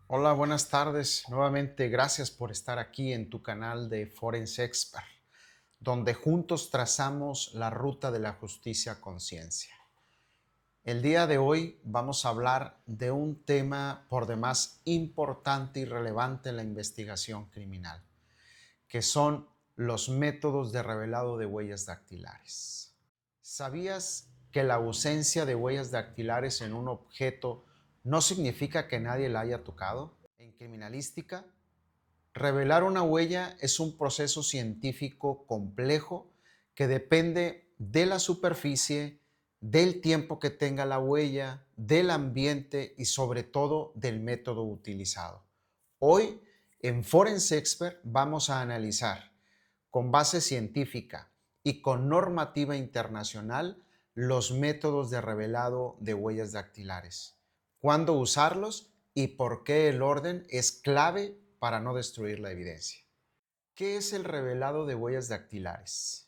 Hola, buenas tardes. Nuevamente, gracias por estar aquí en tu canal de Forense Expert, donde juntos trazamos la ruta de la justicia a conciencia. El día de hoy vamos a hablar de un tema por demás importante y relevante en la investigación criminal, que son los métodos de revelado de huellas dactilares. ¿Sabías que la ausencia de huellas dactilares en un objeto no significa que nadie la haya tocado? En criminalística, revelar una huella es un proceso científico complejo que depende de la superficie, del tiempo que tenga la huella, del ambiente y sobre todo del método utilizado. Hoy en Forense Expert vamos a analizar con base científica y con normativa internacional los métodos de revelado de huellas dactilares, cuándo usarlos y por qué el orden es clave para no destruir la evidencia. ¿Qué es el revelado de huellas dactilares?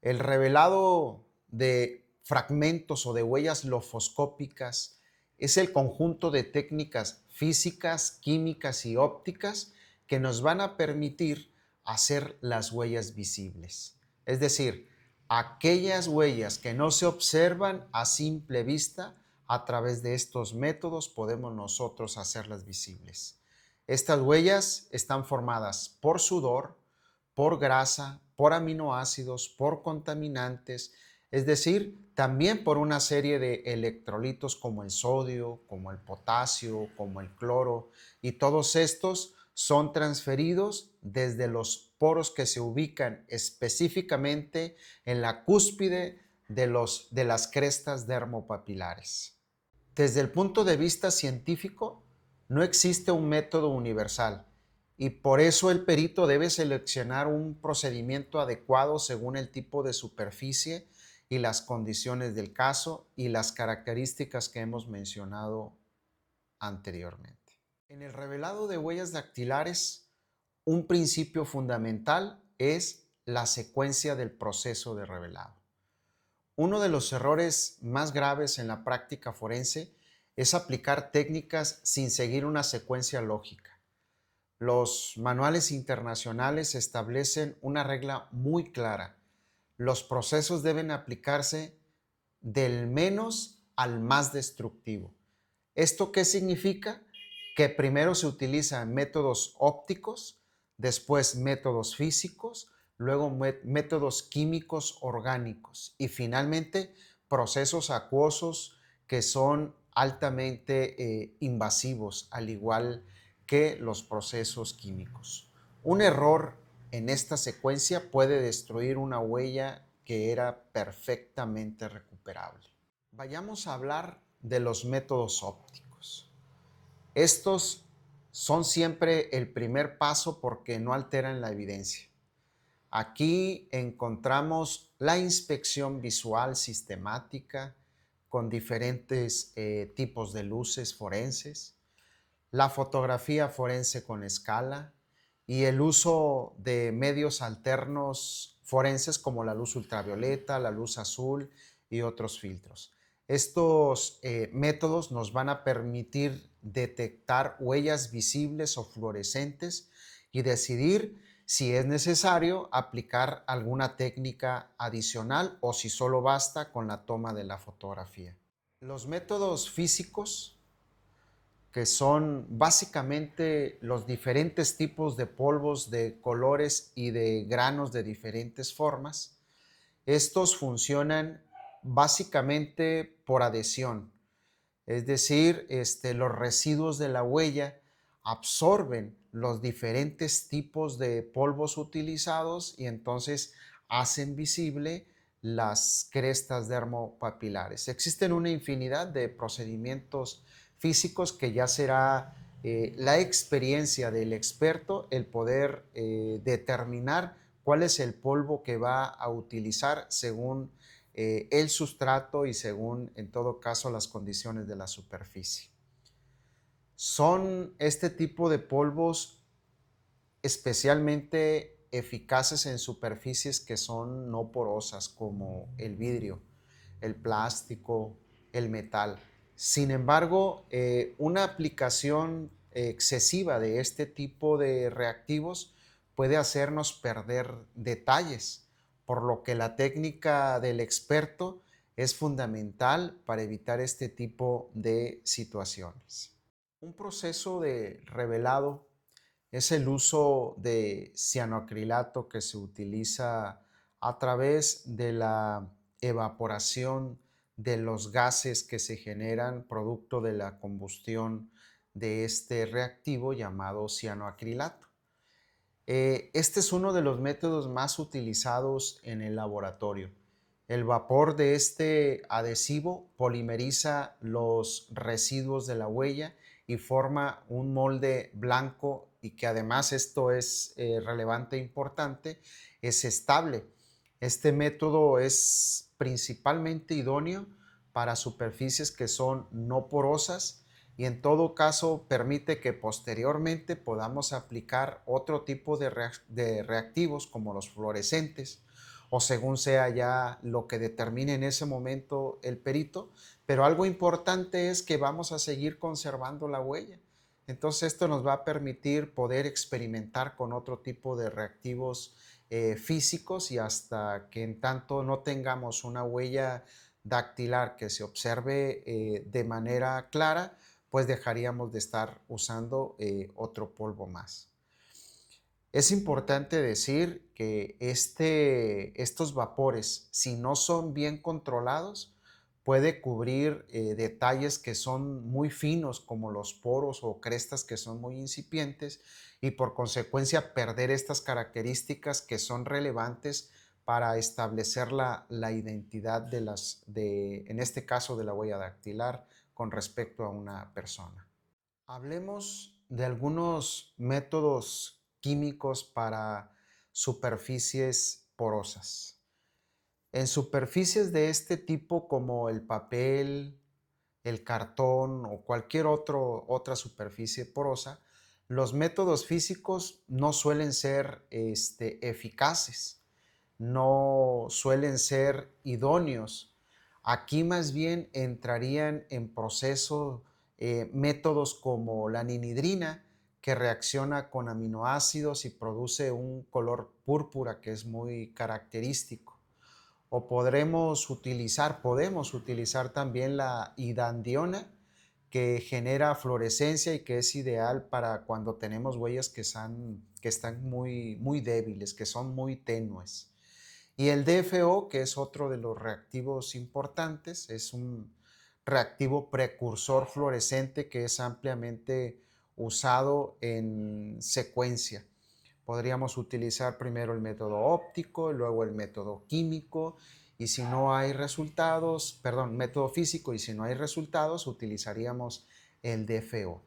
El revelado de fragmentos o de huellas lofoscópicas es el conjunto de técnicas físicas, químicas y ópticas que nos van a permitir hacer las huellas visibles. Es decir, aquellas huellas que no se observan a simple vista, a través de estos métodos podemos nosotros hacerlas visibles. Estas huellas están formadas por sudor, por grasa, por aminoácidos, por contaminantes, es decir, también por una serie de electrolitos como el sodio, como el potasio, como el cloro, y todos estos son transferidos desde los poros que se ubican específicamente en la cúspide de las crestas dermopapilares. Desde el punto de vista científico, no existe un método universal y por eso el perito debe seleccionar un procedimiento adecuado según el tipo de superficie y las condiciones del caso y las características que hemos mencionado anteriormente. En el revelado de huellas dactilares, un principio fundamental es la secuencia del proceso de revelado. Uno de los errores más graves en la práctica forense es aplicar técnicas sin seguir una secuencia lógica. Los manuales internacionales establecen una regla muy clara. Los procesos deben aplicarse del menos al más destructivo. ¿Esto qué significa? Que primero se utilizan métodos ópticos, después métodos físicos, luego métodos químicos orgánicos y finalmente procesos acuosos que son altamente invasivos, al igual que los procesos químicos. Un error en esta secuencia puede destruir una huella que era perfectamente recuperable. Vayamos a hablar de los métodos ópticos. Estos son siempre el primer paso porque no alteran la evidencia. Aquí encontramos la inspección visual sistemática con diferentes tipos de luces forenses, la fotografía forense con escala y el uso de medios alternos forenses como la luz ultravioleta, la luz azul y otros filtros. Estos métodos nos van a permitir detectar huellas visibles o fluorescentes y decidir si es necesario aplicar alguna técnica adicional o si solo basta con la toma de la fotografía. Los métodos físicos, que son básicamente los diferentes tipos de polvos de colores y de granos de diferentes formas. Estos funcionan básicamente por adhesión, es decir, los residuos de la huella absorben los diferentes tipos de polvos utilizados y entonces hacen visible las crestas dermopapilares. Existen una infinidad de procedimientos físicos que ya será la experiencia del experto el poder determinar cuál es el polvo que va a utilizar según el sustrato y según, en todo caso, las condiciones de la superficie. Son este tipo de polvos especialmente eficaces en superficies que son no porosas como el vidrio, el plástico, el metal. Sin embargo, una aplicación excesiva de este tipo de reactivos puede hacernos perder detalles, por lo que la técnica del experto es fundamental para evitar este tipo de situaciones. Un proceso de revelado es el uso de cianoacrilato que se utiliza a través de la evaporación de los gases que se generan producto de la combustión de este reactivo llamado cianoacrilato. Este es uno de los métodos más utilizados en el laboratorio. El vapor de este adhesivo polimeriza los residuos de la huella y forma un molde blanco y que además esto es relevante e importante, es estable. Este método es principalmente idóneo para superficies que son no porosas y en todo caso permite que posteriormente podamos aplicar otro tipo de reactivos como los fluorescentes o según sea ya lo que determine en ese momento el perito, pero algo importante es que vamos a seguir conservando la huella. Entonces esto nos va a permitir poder experimentar con otro tipo de reactivos físicos y hasta que en tanto no tengamos una huella dactilar que se observe de manera clara, pues dejaríamos de estar usando otro polvo más. Es importante decir que estos vapores, si no son bien controlados, puede cubrir detalles que son muy finos como los poros o crestas que son muy incipientes y por consecuencia perder estas características que son relevantes para establecer la identidad en este caso de la huella dactilar con respecto a una persona. Hablemos de algunos métodos químicos para superficies porosas. En superficies de este tipo como el papel, el cartón o cualquier otra superficie porosa, los métodos físicos no suelen ser eficaces, no suelen ser idóneos. Aquí más bien entrarían en proceso métodos como la ninidrina, que reacciona con aminoácidos y produce un color púrpura que es muy característico. O podemos utilizar también la hidandiona, que genera fluorescencia y que es ideal para cuando tenemos huellas que están muy débiles, que son muy tenues. Y el DFO, que es otro de los reactivos importantes, es un reactivo precursor fluorescente que es ampliamente usado en secuencia. Podríamos utilizar primero el método óptico, luego el método químico y si no hay resultados, perdón, método físico y si no hay resultados utilizaríamos el DFO.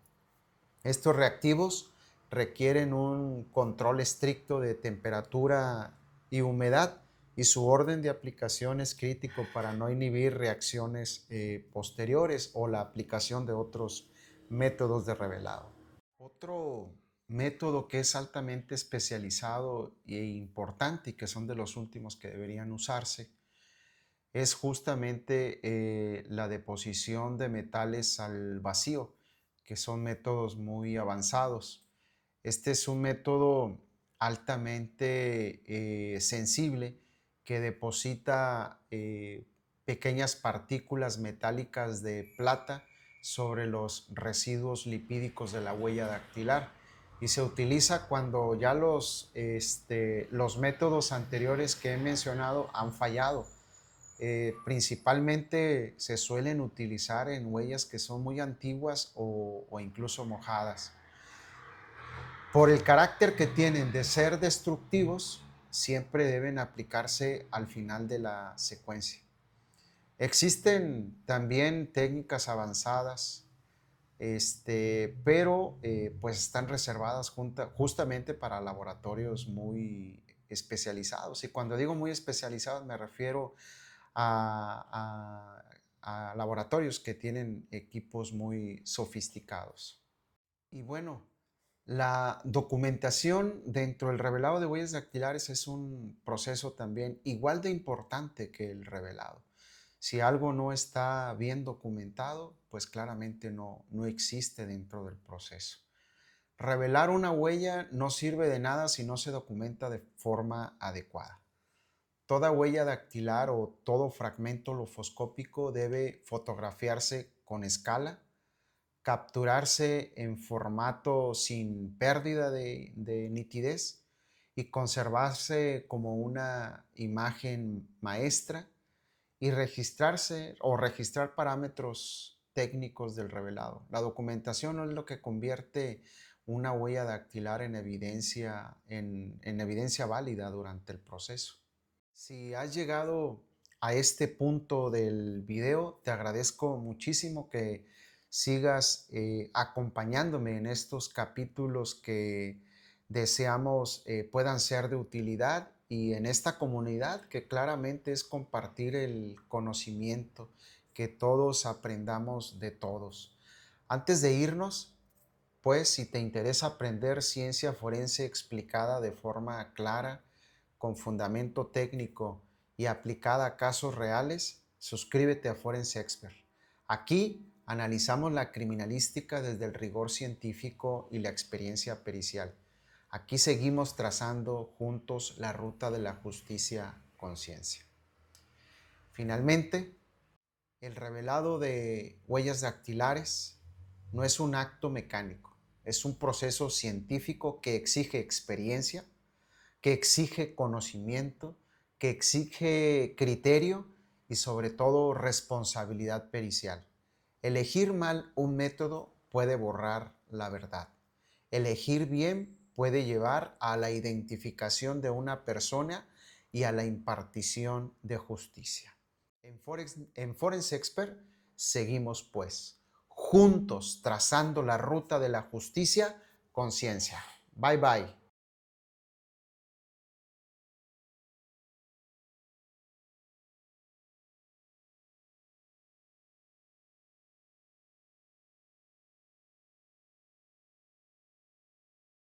Estos reactivos requieren un control estricto de temperatura y humedad y su orden de aplicación es crítico para no inhibir reacciones posteriores o la aplicación de otros métodos de revelado. Otro método que es altamente especializado e importante y que son de los últimos que deberían usarse es justamente la deposición de metales al vacío, que son métodos muy avanzados. Este es un método altamente sensible que deposita pequeñas partículas metálicas de plata sobre los residuos lipídicos de la huella dactilar y se utiliza cuando ya los métodos anteriores que he mencionado han fallado. Principalmente se suelen utilizar en huellas que son muy antiguas o incluso mojadas. Por el carácter que tienen de ser destructivos, siempre deben aplicarse al final de la secuencia. Existen también técnicas avanzadas, pero pues están reservadas justamente para laboratorios muy especializados. Y cuando digo muy especializados me refiero a laboratorios que tienen equipos muy sofisticados. Y bueno, la documentación dentro del revelado de huellas dactilares es un proceso también igual de importante que el revelado. Si algo no está bien documentado, pues claramente no existe dentro del proceso. Revelar una huella no sirve de nada si no se documenta de forma adecuada. Toda huella dactilar o todo fragmento lofoscópico debe fotografiarse con escala, capturarse en formato sin pérdida de nitidez y conservarse como una imagen maestra y registrarse o registrar parámetros técnicos del revelado. La documentación no es lo que convierte una huella dactilar en evidencia válida durante el proceso. Si has llegado a este punto del video, te agradezco muchísimo que sigas acompañándome en estos capítulos que deseamos puedan ser de utilidad y en esta comunidad que claramente es compartir el conocimiento, que todos aprendamos de todos. Antes de irnos, pues si te interesa aprender ciencia forense explicada de forma clara, con fundamento técnico y aplicada a casos reales, suscríbete a Forense Expert. Aquí analizamos la criminalística desde el rigor científico y la experiencia pericial. Aquí seguimos trazando juntos la ruta de la justicia conciencia. Finalmente, el revelado de huellas dactilares no es un acto mecánico, es un proceso científico que exige experiencia, que exige conocimiento, que exige criterio y sobre todo responsabilidad pericial. Elegir mal un método puede borrar la verdad. Elegir bien puede llevar a la identificación de una persona y a la impartición de justicia. En Forense Expert seguimos pues juntos trazando la ruta de la justicia con ciencia. Bye bye.